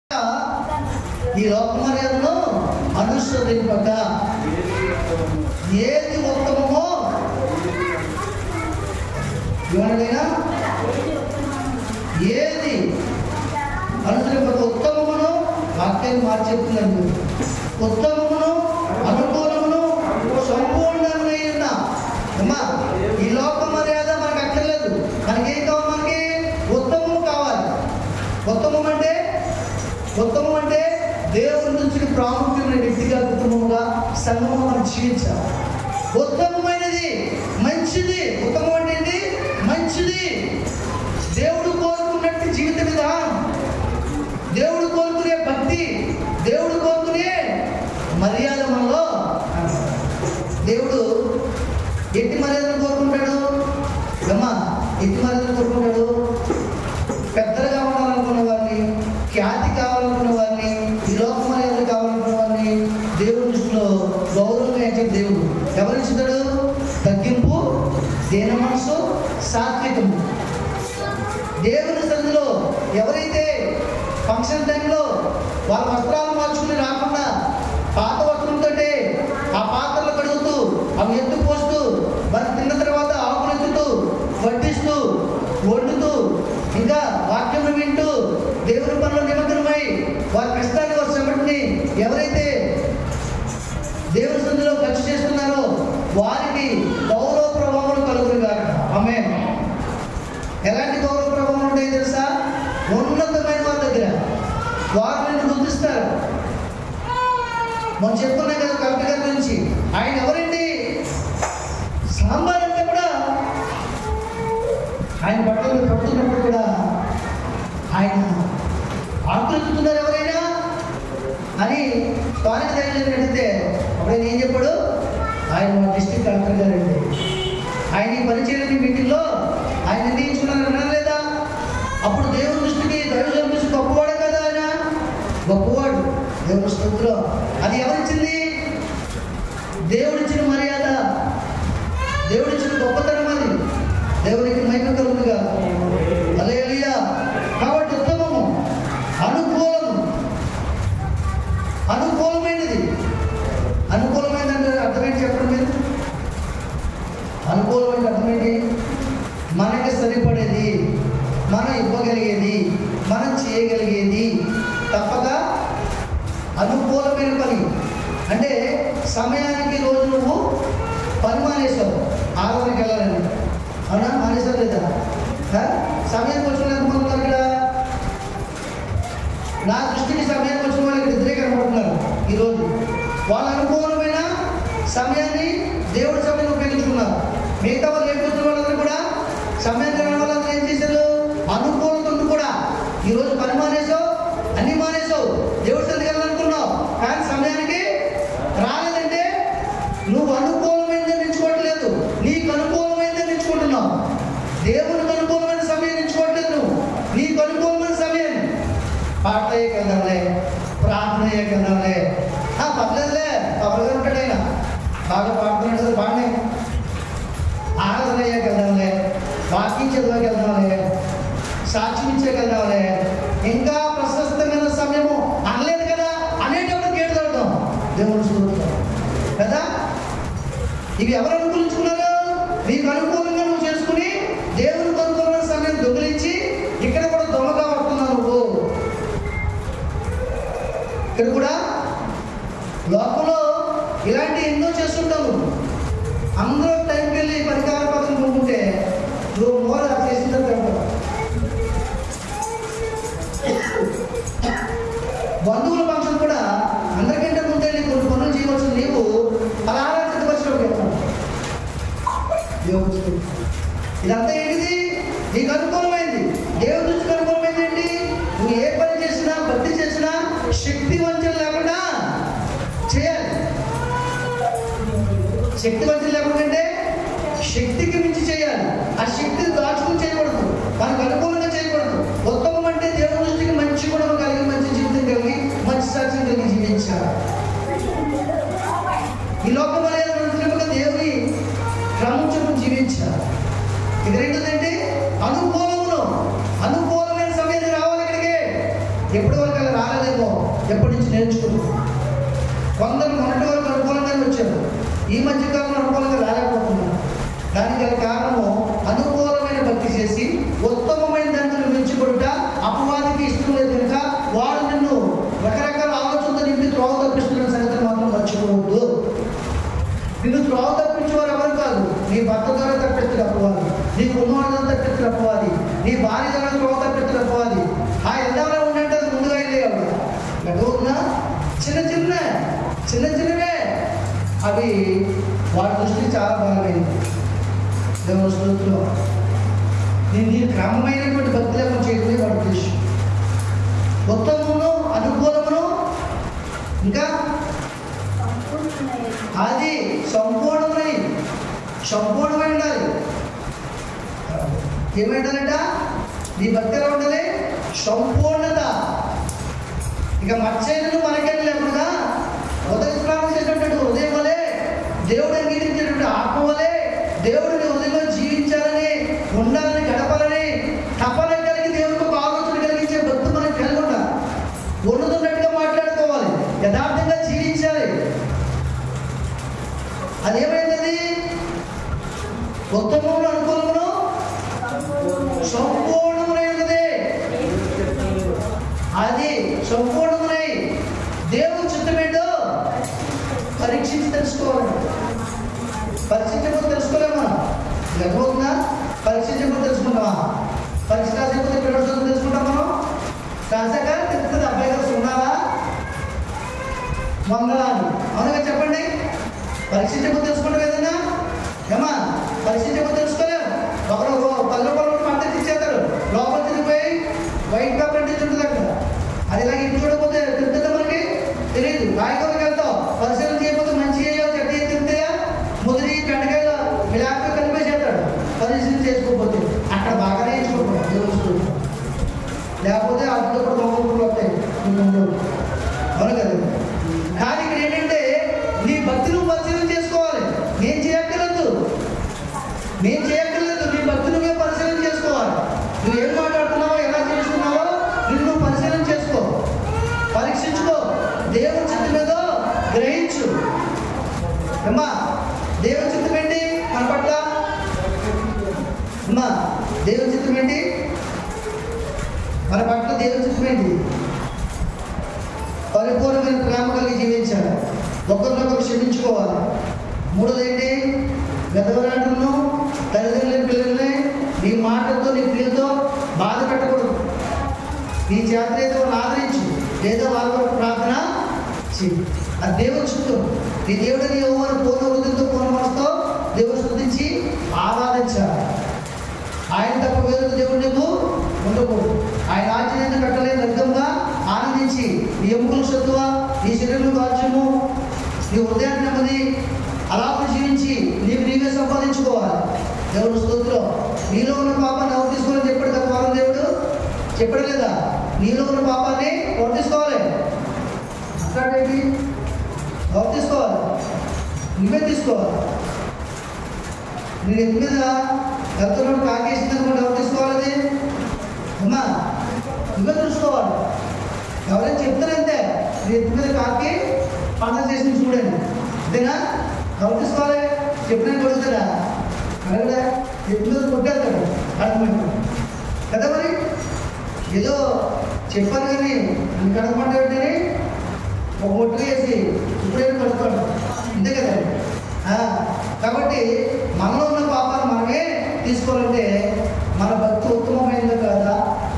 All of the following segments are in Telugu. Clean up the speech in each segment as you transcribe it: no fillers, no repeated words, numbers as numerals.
ఈ లోక మర్యాదను అనుసరింపక ఏది ఉత్తమమో ఏమనగా ఏది అనుసరింపక ఉత్తమమును వాక్యాన్ని మార్చి చెప్తుందండి. ఉత్తమమును అనుకూలమును సంపూర్ణమైన అమ్మా ఈ లోక మర్యాద మనకు అక్కర్లేదు. మనకేం కావాలి? మనకి ఉత్తమము కావాలి. ఉత్తమం అంటే దేవుని నుంచి ప్రాముఖ్యమైన వ్యక్తిగా, కుటుంబముగా, సంఘముగా మనం జీవించాలి. ఉత్తమమైనది మంచిది. ఉత్తమం అంటే ఏంటి? మంచిది. దేవుడు కోరుకున్నట్టు జీవిత విధానం, దేవుడు కోరుకునే భక్తి, దేవుడు కోరుకునే మర్యాద మనలో. దేవుడు ఎట్టి మర్యాదను కోరుకుంటాడు? అమ్మా ఎట్టి మర్యాదను కోరుకుంటాడు? పెద్దలుగా ఉండాలనుకున్న వారిని, ఖ్యాతి కావాలనుకున్న వారిని, ఈ లోక మర్యాదలు కావాలనుకున్న వారిని దేవుడి దృష్టిలో గౌరవంగా ఏంటంటే దేవుడు ఎవరు ఇస్తాడు? తగ్గింపు, దీన మనసు, సాత్వికము. దేవుని సన్నిధిలో ఎవరైతే ఫంక్షన్ టైంలో వాళ్ళ వస్త్రాలు మార్చుకుని రాకుండా పాత వస్త్రంతో ఆ పాత్రలు కడుగుతూ అవి ఎత్తు పోస్తూ వారు తిన్న తర్వాత ఆకులు ఎత్తుతూ వడ్డిస్తూ వండుతూ ఇంకా వాక్యం వింటూ దేవుని పనులు నిమగ్నమై వారి కష్టాన్ని, వారి శ్రమని ఎవరైతే దేవుని సన్నిధిలో ఖర్చు చేస్తున్నారో వారికి గౌరవ ప్రభావాలు కలుగును గాక. ఆమేన్. ఎలాంటి గౌరవ ప్రభావం ఉంటాయి తెలుసా? ఉన్నతమైన వారి దగ్గర వారు నిన్ను గుర్తిస్తారు. మనం చెప్పుకున్నాం కదా కవిత గారి గురించి. ఆయన ఎవరండి? సాంబార్ అంటే కూడా ఆయన బట్టలు పడుతున్నప్పుడు కూడా ఆయన ఆకృతున్నారు ఎవరైనా అని స్థానిక దైవజనుడు అడిగితే అప్పుడైనా ఏం చెప్పాడు? ఆయన మా డిస్ట్రిక్ట్ కలెక్టర్ గారండి. ఆయన ఈ పనిచేయని మీటింగ్లో ఆయన నిర్ణయించుకున్నారని అనలేదా? అప్పుడు దేవుని దృష్టికి, దైవజనుడి దృష్టికి గొప్పవాడే కదా ఆయన. గొప్పవాడు దేవుని స్తోత్రం. అది ఎవరిచ్చింది? దేవుడిచ్చిన మర్యాద, దేవుడిచ్చిన గొప్పతనం. అది దేవునికి మహిమ కలుగునుగా. హల్లెలూయా. కాబట్టి ఉత్తమము, అనుకూలమైనది. అనుకూలమైనది అర్థమేంటి చెప్పండి మీరు? అనుకూలమైన అర్థమేంటి? మనకి సరిపడేది, మనం ఇవ్వగలిగేది, మనం చేయగలిగేది, తప్పక అనుకూలమైన పని. అంటే సమయానికి రోజు నువ్వు పని మానేసావు, ఆరాధనకి వెళ్ళాలని. అవునా? మానేసావు లేదా? సమయానికి వచ్చిన ఎంతమంది ఉన్నారు ఇక్కడ? నా దృష్టికి సమయానికి వచ్చిన వాళ్ళు ఇక్కడ ఇద్దరే కనబడుతున్నారు ఈరోజు. వాళ్ళ అనుకూలమైన సమయాన్ని దేవుడి సమయాన్ని ఉపయోగించుకున్నారు. మిగతా వాళ్ళు లేట్ వచ్చిన వాళ్ళందరూ కూడా సమయానికి రాని వాళ్ళందరూ ఏం చేశారు? అనుకూలత కూడా ఈరోజు పని మానేసావు, అన్ని మానేసావు, దేవుడి సన్నిధికి వెళ్ళాలనుకున్నావు, కానీ సమయానికి రాలేదంటే నువ్వు అనుకూలమైనది ఎంచుకోవట్లేదు, నీకు అనుకూలమైనది ఎంచుకుంటున్నావు. దేవునికి అనుకూలమైన సమయం ఎంచుకోవట్లేదు నువ్వు, నీకు అనుకూలమైన సమయం. పాటలు అయ్యేకెళ్దాంలే, ప్రార్థన అయ్యేకెళ్దాంలే, పర్లేదులే, పర్లేదు ఉంటాడు ఆయన, బాగా పాడుతున్నాడు సార్, బాగానే. ఆరాధన అయ్యేకెళ్దాంలే, వాక్యం చదవకెళ్దాంలే, సాక్ష్యం ఇచ్చేకెళ్దాంలే, ఇంకా ప్రశస్తమైన సమయము అనలేదు కదా అనేటప్పుడు కేటు తడతాం దేవుని స్తోత్రం కదా. ఇవి ఎవరు అనుకూలించుకున్నారు? నీకు అనుకూలంగా నువ్వు చేసుకుని దేవునికి అనుకూలమైన సమయం దొంగిలించి ఇక్కడ కూడా దొంగగా వస్తున్నావు నువ్వు. ఇక్కడ కూడా లోకంలో ఇలాంటి ఎన్నో చేస్తుంటావు. అందరూ టైంకి వెళ్ళి పరికార పత్రం కొనుక్కుంటే నువ్వు మోర చేసిన తర్వాత బంధువుల ఫంక్షన్ కూడా అందరికంటే ముందే నీకు కొన్ని పనులు చేయవలసిన నీవు అలా సిద్ధపరచడం చెప్తాను. ఇదంతా ఏంటిది? నీకు అనుకూలమైంది, దేవుడి దృష్టికి అనుకూలమైంది ఏంటి? నువ్వు ఏ పని చేసినా, భక్తి చేసినా శక్తి వంచన లేకుండా చేయాలి. శక్తి వంచన లేకుండా అంటే శక్తికి మించి చేయాలి. ఆ శక్తిని దాచుకుని చేయకూడదు, మనకు అనుకూలంగా చేయకూడదు. ఉత్తమం అంటే దేవుడి దృష్టికి మంచి గుణం కలిగి, మంచి జీవితం కలిగి, మంచి సాక్ష్యం కలిగి జీవించాలి. ఈ లోకం అనేది దేవుని క్రమం చొప్పున జీవించాలి. ఇది రెండోదంటే అనుకూలమైన సమయాన్ని రావాలి. ఇక్కడికి ఎప్పుడు అనుకూలంగా రాలేదేమో ఎప్పటి నుంచి నేర్చుకున్నాం. కొందరు మొన్నటి వరకు అనుకూలంగానే వచ్చారు, ఈ మధ్యకాలంలో అనుకూలంగా రాలేకపోతున్నారు. దానికి గల కారణము అనుకూలమైన భక్తి చేసి ఉత్తమమైన దాంట్లో మెచ్చుకొనుట అపవాదికి ఇష్టం లేదు కనుక వాడు నిన్ను రకరకాల ఆలోచనతో నింపి త్రోవ తప్పిస్తున్న సంగతిని మాత్రం మర్చిపోవద్దు. నిన్ను త్రోవ తప్పించేవారు ఎవరు కాదు, నీ భర్త ద్వారా తప్పిస్తున్న అపవాది, నీ కుమారుడు ద్వారా తప్పిస్తున్న అపవాది, నీ భార్య ద్వారా త్రోవ తప్పిస్తున్న అపవాది. ఆ ఎందాలో ఉండంటే అది ముందుగా వెళ్ళేవాడు. గడువునా చిన్న చిన్నవే అవి వాడి దృష్టికి చాలా బలమైనది. దేవుని స్తోత్రం. నీ క్రమమైనటువంటి భక్తి లేకుండా చేయడమే వాడి ఉద్దేశం. ఉత్తమమును అనుకూలమును ఇంకా అది సంపూర్ణమై ఉండాలి. ఏమైండాలంట? నీ భక్తి ఎలా ఉండాలి? సంపూర్ణత. ఇక మచ్చైనను మనకేం లేకుండా ఉదయ స్నానం చేసినటువంటి ఉదయం వలే, దేవుడు అంగీకరించినటువంటి ఆత్మ వలే దేవుడిని ఉదయంలో జీవించాలని, ఉండాలని, గడపాలని తపన కలిగి దేవుడికి ఒక ఆలోచన కలిగించే భక్తి మనకి కలిగి ఉండాలి. ఉన్నట్టుగా మాట్లాడుకోవాలి, యథార్థంగా జీవించాలి. అదేమైంది? ఉత్తమమును అనుకూలమును సంపూర్ణమునైనది. అది సంపూర్ణమునై దేవుని చిత్తమేంటో పరీక్షించి తెలుసుకోవాలి. పరీక్షించకపోతే తెలుసుకోలేమా? లేకపోతున్నా పరీక్షించకపోతే తెలుసుకుంటామా? పరీక్ష రాసేకపోతే పిల్లలు తెలుసుకుంటాం. మనం రాశాక తెలుస్తుంది అబ్బాయి గారు ఉన్నారా మంగళాన్ని. అవునుగా చెప్పండి. పరీక్షించకపోతే తెలుసుకుంటాం ఏదన్నా ఏమా? పరీక్షించకపోతే తెలుసుకోలేము. ఒకరు 10 రూపాయలు పంట ఇచ్చేస్తారు, లోపల తిరిగిపోయి వైట్ పేపర్ అంటే ఉంటుంది అక్కడ. అది ఇలాగ ఇంటి చూడకపోతే తిరుగుతుందా మనకి తెలియదు. కాయగూరకి వెళ్తాం, పరిశీలన చేయకపోతే మంచి చెడ్డ తిరుగుతాయా, ముదిరి బెండకాయలు ఇలాంటివి కలిపేసేస్తాడు. పరిశీలన చేసుకోకపోతే అక్కడ బాగానే వేసుకోకూడదు దేవుడు. లేకపోతే అప్పుడు కూడా మొక్కలు వస్తాయి. అవును కదా? కానీ ఇక్కడ ఏంటంటే నీ భక్తిని పరిశీలన చేసుకోవాలి. నేను చేయక్కర్లేదు. నీ భక్తి నువ్వే పరిశీలన చేసుకోవాలి. నువ్వేం మాట్లాడుతున్నావో, ఎలా చేస్తున్నావో నిన్ను పరిశీలన చేసుకో, పరీక్షించుకో. దేవుని చిత్తం ఏదో గ్రహించు. అమ్మా దేవుని చిత్తం ఏంటి మన పట్ల? అమ్మా దేవుని చిత్తం ఏంటి మన పట్ల? దేవుని చిత్తం ఏంటి? పరిపూర్ణమైన ప్రేమ కలిగి జీవించాలి, ఒకరినొకరు క్షమించుకోవాలి. మూడోది ఏంటి? గదవరాటలను తల్లిదండ్రుల పిల్లల్ని నీ మాటలతో నీ క్రియలతో బాధ పెట్టకూడదు. నీ చేతలేదో ఆదరించు, లేదా వాళ్ళ వరకు ప్రార్థన చెయ్యి. అది దేవుని చిత్తం. నీ దేవుడిని ఎవరు పూర్ణ హృదయంతో పూర్ణ మనసుతో దేవుడు స్తుతించి ఆరాధించాలి. ఆయన తప్ప వేరొక దేవుడు నీకు ఉండకూడదు. ఆయన ఆజ్ఞను కట్టలేని రకంగా ఆనందించి నీ ఎముకలు సత్తువ, నీ శరీరం రాజ్యము, నీ హృదయాన్ని నెమ్మది అలా జీవించి నీవే సంపాదించుకోవాలి. దేవుడు స్తోత్రం. నీలో ఉన్న పాపాన్ని ఎవరు తీసుకోవాలని చెప్పాడు కదా వారం దేవుడు? చెప్పాడు లేదా? నీలో ఉన్న పాపాన్ని ఎవరు తీసుకోవాలి? అట్లాంటి ఎవరు తీసుకోవాలి? నువ్వే తీసుకోవాలి. నేను ఎత్తి మీద వెళ్తున్నాడు, కాకేసింది అనుకోండి, ఎవరు తీసుకోవాలి? అమ్మా నువ్వే చూసుకోవాలి. ఎవరైనా చెప్తారంతే, నీ ఎత్తి మీద కాకి పంట చేసింది చూడండి, అంతేనా? ఎవరు తీసుకోవాలి? చెప్పినా కొడుతాడా? అడగడా? ఎత్తి మీద కొట్టేస్తాడు అర్థమైంది కదా. మరి ఏదో చెప్పాను కానీ నీ కడపంట ఏంటని ఒక ఒట్టు వేసి ఇప్పుడైనా కడుతాడు, అంతే కదా. కాబట్టి మనలో ఉన్న పాపాలు మనమే తీసుకోవాలంటే మన భక్తి ఉత్తమమైనదా కాదా,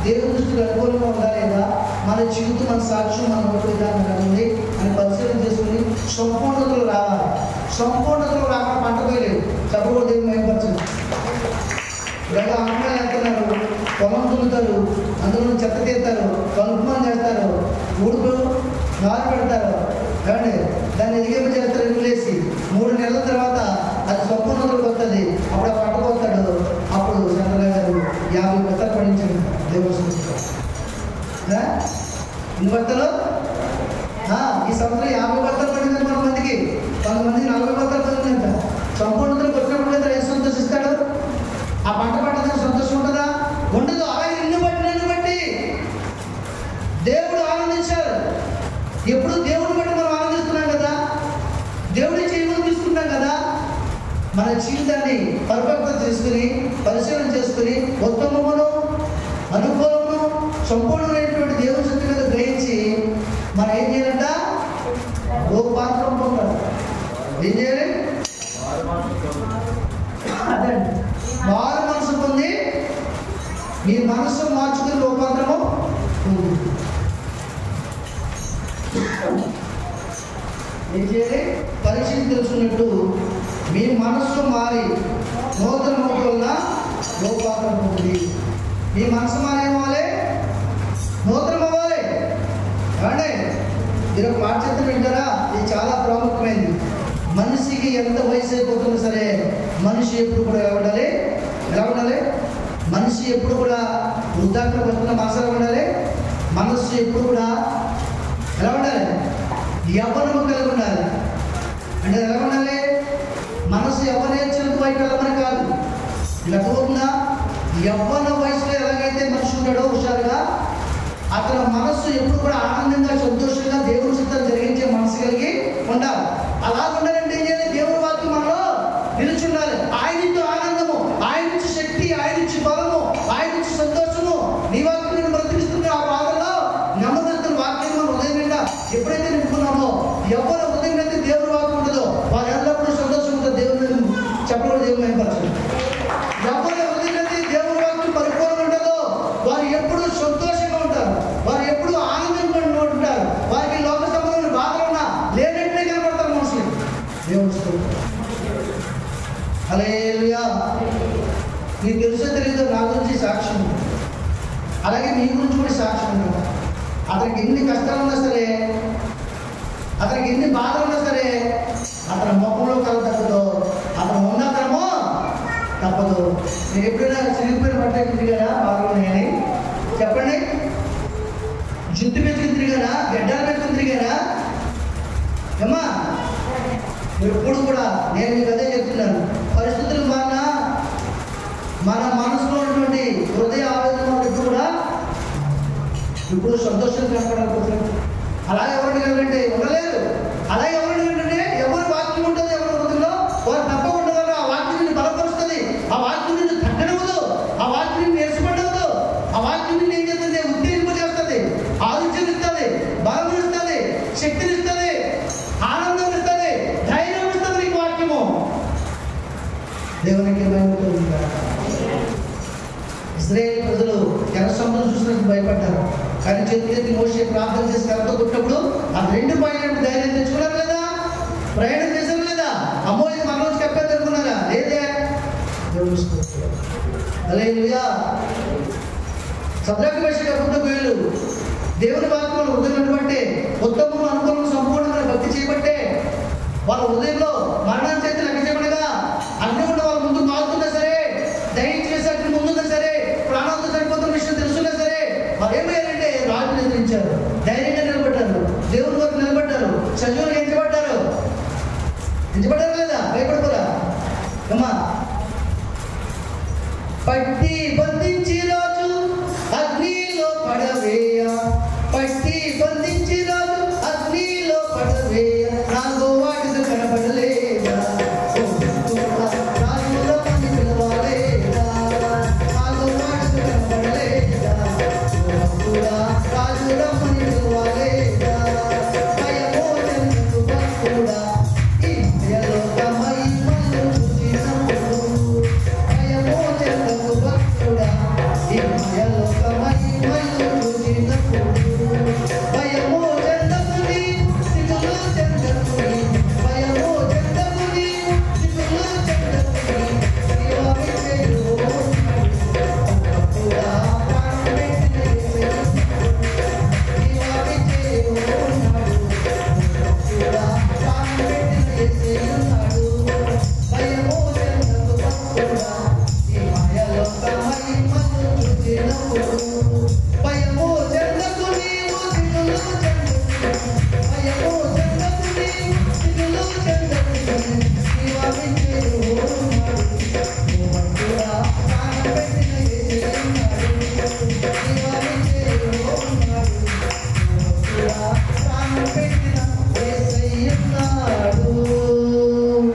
దేవుని దృష్టికి అనుకూలంగా ఉందా లేదా, మన జీవితం, మన సాక్ష్యం, మన నోటి విధానం కలిగింది అని పరిశీలన చేసుకుని సంపూర్ణతలు రావాలి. సంపూర్ణతలు రాకుండా పంట పోయలేదు. చదువు దేవుని మేపరచదు. ఇలాగ అమ్మాయిలు వెళ్తున్నారు, పొలం దున్నుతారు, అందులో చెత్త తీస్తారు, కలుపుమని చేస్తారు, ఊడుకు నారు పెడతారు, ఏమండి దాన్ని ఎదిగింపు చేస్తారు. ఎన్నులేసి 3 నెలల తర్వాత అది సంపూర్ణతలకు వస్తుంది. అప్పుడు ఆ పంటకు వస్తాడు. అప్పుడు చంద్రబాబు గారు 50 బత్తాలు పండించాడు దేవుడు. ఇన్ని బత్తలు ఈ సంవత్సరం 50 బత్తాలు పడింది. కొంతమందికి 40 బత్తాలు పడిందంట. సంపూర్ణతలకు వచ్చినప్పుడు ఏం సంతోషిస్తాడు? ఆ పంట పంటకు సంతోషం ఉంటుందా? ఉండదు. అలాగే నిన్ను బట్టి దేవుడు ఆనందించాడు. ఆనందించాలి. ఎప్పుడు దేవుని బట్టి మనం ఆనందిస్తున్నాం కదా, దేవుడి చేయమని తీసుకుంటాం కదా. మన జీవితాన్ని పరిపక్వత చేసుకుని పరిశీలన చేసుకుని ఉత్తమమును అనుకూలమును సంపూర్ణమైనటువంటి దేవుని శక్తి మీద గ్రహించి మనం ఏం చేయాలంట? రూపాంతరం పొందాలి. ఏం చేయాలి? అదే మారు మనసు పొంది మీ మనసు మార్చుకుని రూపాంతరము పొంది ఏం చేయాలి? పరిస్థితి తెలుసుకున్నట్టు మీ మనస్సు మారి నూతన మౌతం వల్ల రూపాంతరం పొంది. మీ మనసు మారి ఏమవ్వాలి? నూతనం అవ్వాలి. అంటే మీరు ఒక మాట చెప్తే వింటారా? ఇది చాలా ప్రాముఖ్యమైనది. మనిషికి ఎంత వయసు అయిపోతున్నా సరే మనిషి ఎప్పుడు కూడా ఎలా ఉండాలి? ఎలా ఉండాలి? మనిషి ఎప్పుడు కూడా వృద్ధాప్యం వస్తున్న మనసులో ఉండాలి. మనస్సు ఎప్పుడు కూడా ఎలా ఉండాలి? యవ్వనము కలిగి ఉండాలి. అంటే ఎలా ఉండాలి? మనసు యవ్వనేచ్ఛలకు వైపు వెళ్ళమని కాదు. ఇలా అవుతుందా? యవ్వన వయసులో ఎలాగైతే మనిషి ఉంటాడో హుషారుగా, అతని మనస్సు ఎప్పుడు కూడా ఆనందంగా సంతోషంగా దేవుని చిత్తాన్ని జరిగించే మనసు కలిగి ఉండాలి. అలా ఉండాలంటే ఏం చేయాలి? దేవుని వాక్యం మనలో నిలుచుండాలి. ఆయన నుంచి ఆనందము, ఆయన నుంచి శక్తి, ఆయన నుంచి బలము, ఆయన నుంచి సంతోషము నీ వాక్యం నేను బ్రతికిస్తున్న ఆ బాధల్లో నమ్మదస్తున్న వాక్యం మన హృదయం నిండా ఎప్పుడైతే నింపుకున్నామో, ఎవరు హృదయం అయితే దేవుని వాక్యం ఉంటుందో వారు ఎల్లప్పుడూ సంతోషం ఉంటుంది. దేవుని చెప్పకూడదు, దేవుని భయపరచండి. ఎవరి హృదయం అయితే దేవుని వాక్యం పరిపూర్ణంగా ఉంటుందో వారు ఎప్పుడు సంతోషంగా ఉంటారు, వారు ఎప్పుడు ఆనందంగా ఉంటారు. వారికి లోక సంబంధమైన బాధలు ఉన్నా లేనట్టే కనబడతారు మనుషులు. దేవుడు హల్లెలూయా. నీకు తెలుసో తెలియదో నా గురించి సాక్ష్యం, అలాగే నీ గురించి కూడా సాక్ష్యం ఉంటుంది. అతనికి ఎన్ని కష్టాలు ఉన్నా సరే, అతనికి ఎన్ని బాధలు ఉన్నా సరే, అతని ముఖంలో కల తగ్గదో, అతను ఉన్నతనమో తప్పదు. నేను ఎప్పుడైనా చిరిగిపోయిన బట్టలు తిరిగానా? బాధలు ఉన్నాయని చెప్పండి. జుట్టు పెంచుకుని తిరిగానా? గడ్డలు పెంచుకుని తిరిగానా? ఏమ్మా ఎప్పుడు కూడా నేను మీకు అదే చెప్తున్నాను. పరిస్థితులు మారినా మన మనసులో ఉన్నటువంటి హృదయ ఆవేదన ఎప్పుడు కూడా ఇప్పుడు సంతోషం కనపడాలనుకుంటున్నాను. అలా ఎవరిని కంటే ఉండలేదు. అలా ఎవరిని కంటే ఎవరి వాక్యం ఉంటుంది ఎవరి హృదయంలో వారు తప్పకుండా ఆ వాక్యం నిన్ను బలపరుస్తుంది. ఆ వాక్యం నిన్ను తగ్గనివ్వదు. ఆ వాక్యం నిన్ను నేర్చుకుంటవద్దు. ఆ వాక్యం నిన్ను ఏం చేస్తుంది? ఉత్తేజింపజేస్తుంది, ఆలోచన ఇస్తుంది, బలం ఇస్తుంది, శక్తిని ఇస్తుంది, ఆనందం ఇస్తుంది, ధైర్యం ఇస్తుంది. నీకు వాక్యము దేవునికి ఇశ్రాయేలు ప్రజలు ఎర్ర సముద్రం చూసినప్పుడు భయపడ్డారు. కానీ చేతులెత్తి మోషే ప్రార్థన చేసి కలతో కొట్టినప్పుడు ఆ 2 పాయింట్ ధైర్యం తెచ్చుకున్నారు లేదా? ప్రయాణం చేశారు లేదా? అమ్మో ఇది మనలోంచి కప్పేది అనుకున్నారా? లేదే. హల్లెలూయా. సద్రక మేషక అబద్ధగోయులు దేవుని వాక్యం హృదయం బట్టే ఉత్తమము అనుకూలము సంపూర్ణమైన భక్తి చేయబట్టే వాళ్ళ హృదయంలో